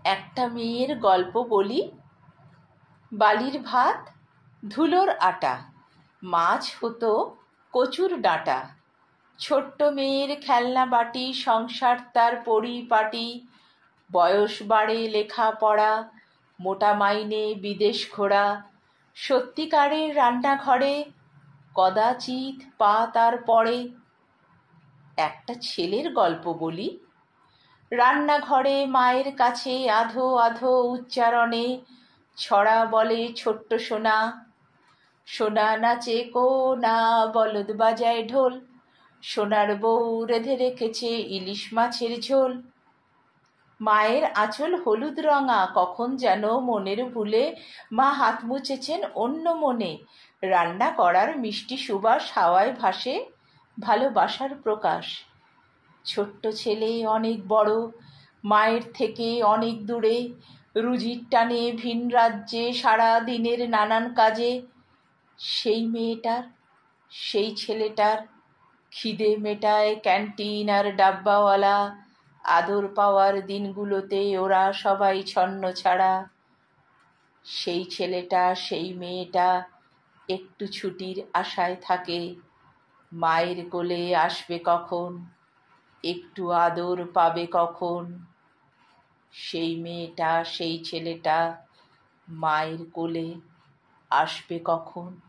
একটা মেয়ের গল্প বলি। বালির ভাত, ধুলোর আটা, মাছ হতো কচুর ডাঁটা। ছোট্ট মেয়ের খেলনা বাটি, সংসার তার পরিপাটি। বয়স বাড়ে লেখাপড়া, মোটা মাইনে বিদেশ ঘোরা। সত্যিকারের রান্নাঘরে কদাচিৎ পা তার পড়ে। একটা ছেলের গল্প বলি। রান্নাঘরে মায়ের কাছে আধো আধো উচ্চারণে ছড়া বলে ছোট্ট সোনা। সোনা নাচে কোনা, বলদ বাজায় ঢোল। সোনার বউ রেঁধে রেখেছে ইলিশ মাছের ঝোল। মায়ের আঁচল হলুদ রঙা, কখন যেন মনের ভুলে মা হাত মুছেছেন অন্য মনে। রান্না করার মিষ্টি সুবাস হাওয়ায় ভাসে, ভালোবাসার প্রকাশ। ছোট্ট ছেলে অনেক বড়, মায়ের থেকে অনেক দূরে। রুজির টানে ভিন রাজ্যে, সারা দিনের নানান কাজে। সেই মেয়েটার, সেই ছেলেটার খিদে মেটায় ক্যান্টিন আর ডাব্বাওয়ালা। আদর পাওয়ার দিনগুলোতে ওরা সবাই ছন্নছাড়া। সেই ছেলেটা, সেই মেয়েটা একটু ছুটির আশায় থাকে। মায়ের কোলে আসবে কখন, একটু আদর পাবে কখন। সেই মেয়েটা, সেই ছেলেটা মায়ের কোলে আসবে কখন।